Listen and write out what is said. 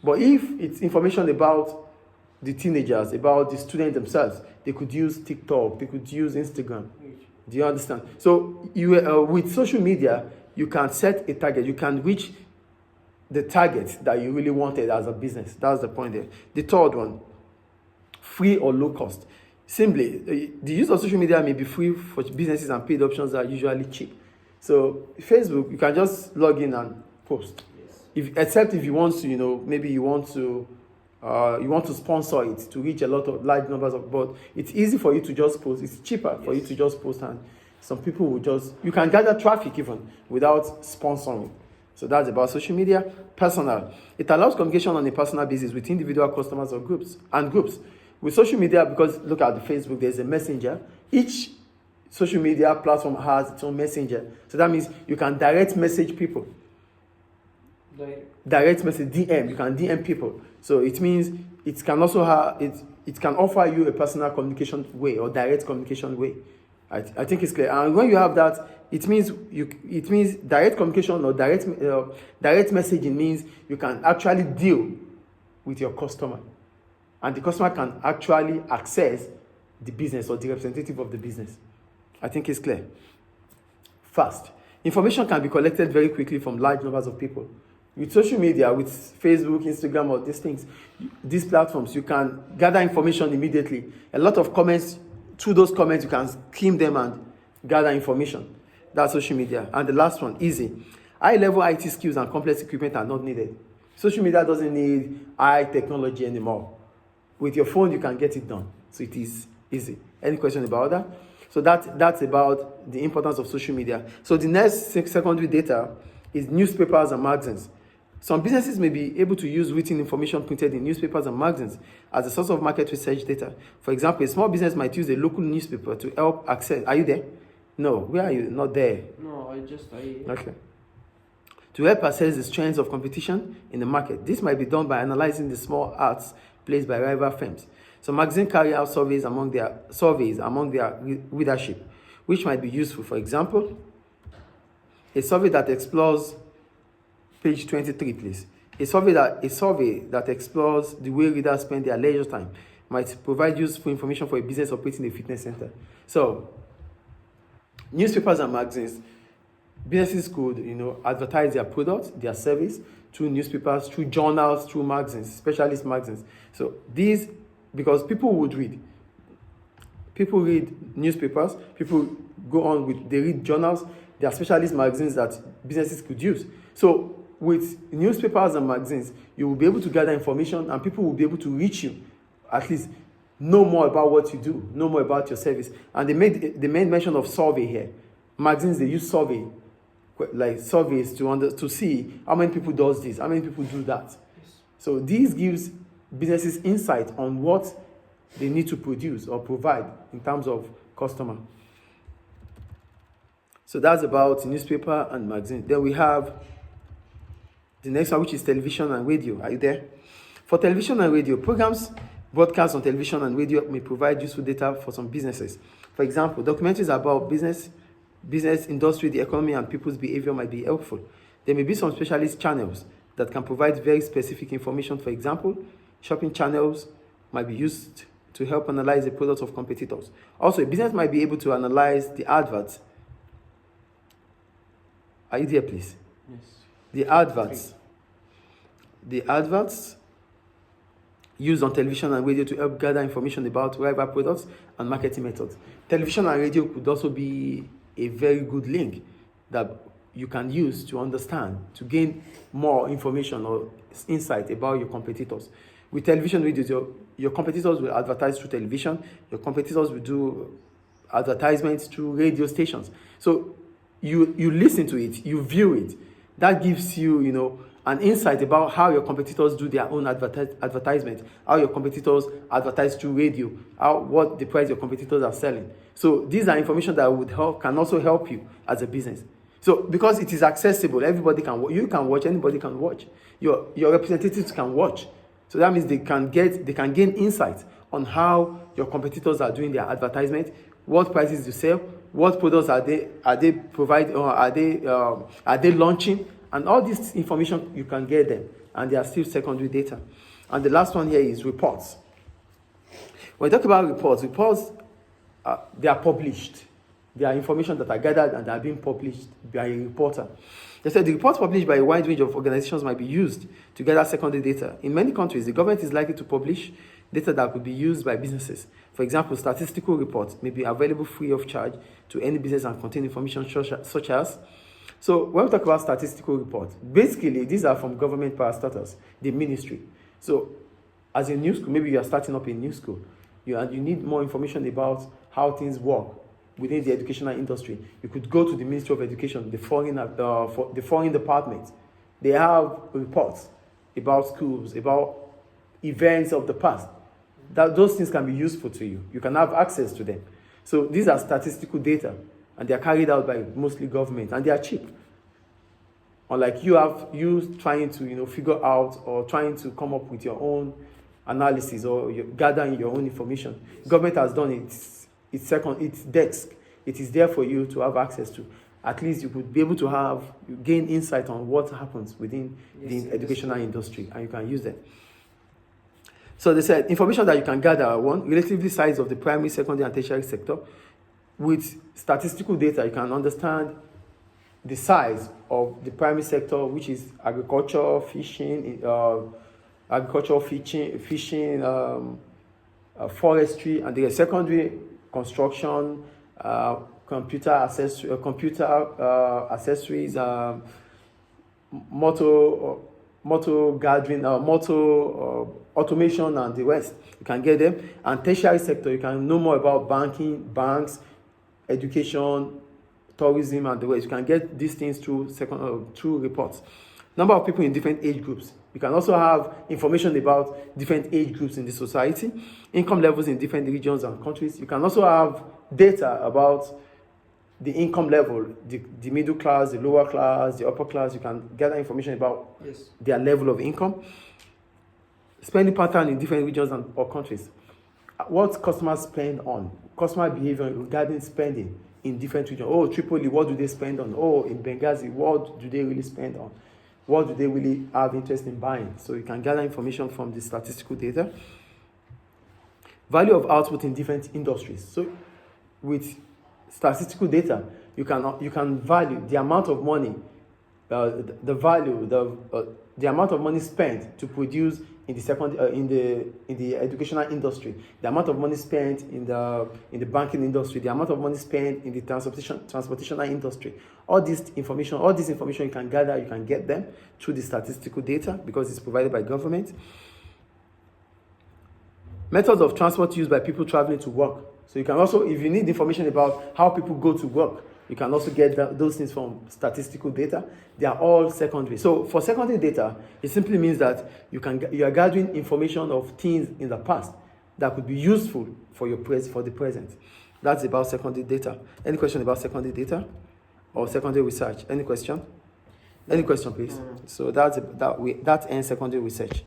But if it's information about the teenagers, about the students themselves, they could use TikTok, they could use Instagram. Do you understand? So you with social media, you can set a target. You can reach the target that you really wanted as a business. That's the point there. The third one, free or low cost. Simply, the use of social media may be free for businesses, and paid options are usually cheap. So Facebook, you can just log in and post. Except if you want to, maybe you want to sponsor it to reach a lot of large numbers of, but it's easy for you to just post. It's cheaper for you to just post, and some people will you can gather traffic even without sponsoring. So that's about social media. Personal. It allows communication on a personal basis with individual customers or groups. With social media, because look at the Facebook, there's a messenger. Each social media platform has its own messenger. So that means you can direct message people. Direct message, DM. You can DM people. So it means it can also have it can offer you a personal communication way or direct communication way. I think it's clear. And when you have that, it means direct communication or direct messaging means you can actually deal with your customer, and the customer can actually access the business or the representative of the business. I think it's clear. Fast. Information can be collected very quickly from large numbers of people. With social media, with Facebook, Instagram, or these platforms, you can gather information immediately. A lot of comments, through those comments, you can skim them and gather information. That's social media. And the last one, easy. High-level IT skills and complex equipment are not needed. Social media doesn't need high technology anymore. With your phone, you can get it done. So it is easy. Any question about that? So that's about the importance of social media. So the next secondary data is newspapers and magazines. Some businesses may be able to use written information printed in newspapers and magazines as a source of market research data. For example, a small business might use a local newspaper to help access. Are you there? No. Where are you? Not there. No, Okay. To help assess the strengths of competition in the market. This might be done by analyzing the small ads placed by rival firms. So magazines carry out surveys among their readership, which might be useful. For example, a survey that explores page 23, please. A survey that explores the way readers spend their leisure time might provide useful information for a business operating a fitness center. So, newspapers and magazines, businesses could, advertise their products, their service through newspapers, through journals, through magazines, specialist magazines. So these, because people would read. People read newspapers. People they read journals. There are specialist magazines that businesses could use. So with newspapers and magazines, you will be able to gather information, and people will be able to reach you, at least know more about what you do, know more about your service. And they made mention of survey here. Magazines, they use surveys to see how many people does this, how many people do that. Yes. So this gives businesses insight on what they need to produce or provide in terms of customer. So that's about newspaper and magazine. Then we have the next one, which is television and radio. Are you there? For television and radio, programs broadcast on television and radio may provide useful data for some businesses. For example, documentaries about business, industry, the economy, and people's behavior might be helpful. There may be some specialist channels that can provide very specific information. For example, shopping channels might be used to help analyze the products of competitors. Also, a business might be able to analyze the adverts. Are you there, please? Yes. The adverts used on television and radio to help gather information about rival products and marketing methods. Television and radio could also be a very good link that you can use to understand, to gain more information or insight about your competitors. With television videos, your competitors will advertise through television. Your competitors will do advertisements through radio stations. So you listen to it, you view it. That gives you, an insight about how your competitors do their own advertisement, how your competitors advertise through radio, what the price your competitors are selling. So these are information that can also help you as a business. So because it is accessible, everybody can watch. You can watch, anybody can watch. Your representatives can watch. So that means they can gain insight on how your competitors are doing their advertisement, what prices you sell, what products are they providing, or are they launching, And all this information, you can get them, and they are still secondary data. And the last one here is reports. When we talk about reports, they are published. They are information that are gathered and are being published by a reporter. They said the reports published by a wide range of organizations might be used to gather secondary data. In many countries, the government is likely to publish data that could be used by businesses. For example, statistical reports may be available free of charge to any business and contain information such as. So when we talk about statistical reports, basically these are from government parastatals, the ministry. So as a new school, maybe you are starting up a new school, you need more information about how things work within the educational industry. You could go to the Ministry of Education, the foreign department. They have reports about schools, about events of the past. Those things can be useful to you. You can have access to them. So these are statistical data, and they are carried out by mostly government, and they are cheap. Unlike you trying to figure out or trying to come up with your own analysis or gathering your own information. Government has done its desk. It is there for you to have access to. At least you could be able to gain insight on what happens within the educational industry, and you can use them. So they said information that you can gather, one, relatively size of the primary, secondary, and tertiary sector. With statistical data, you can understand the size of the primary sector, which is agriculture, fishing, forestry, and the secondary, construction, computer accessories, motor gathering, automation, and the rest. You can get them. And tertiary sector, you can know more about banking, banks, education, tourism, and the rest. You can get these things through reports. Number of people in different age groups. You can also have information about different age groups in the society, income levels in different regions and countries. You can also have data about the income level, the middle class, the lower class, the upper class. You can gather information about their level of income. Spending pattern in different regions or countries. What customers spend on. Customer behavior regarding spending in different regions. Oh, Tripoli, what do they spend on? Oh, in Benghazi, what do they really spend on? What do they really have interest in buying? So you can gather information from the statistical data. Value of output in different industries. So with statistical data, you can value the amount of money, the amount of money spent to produce in the educational industry, the amount of money spent in the banking industry, the amount of money spent in the transportational industry. All this information you can gather, you can get them through the statistical data because it's provided by government. Methods of transport used by people traveling to work. So you can also, if you need information about how people go to work, you can also get those things from statistical data. They are all secondary. So for secondary data, it simply means that you are gathering information of things in the past that could be useful for the present. That's about secondary data. Any question about secondary data or secondary research? Any question? Any question, please? So that ends secondary research.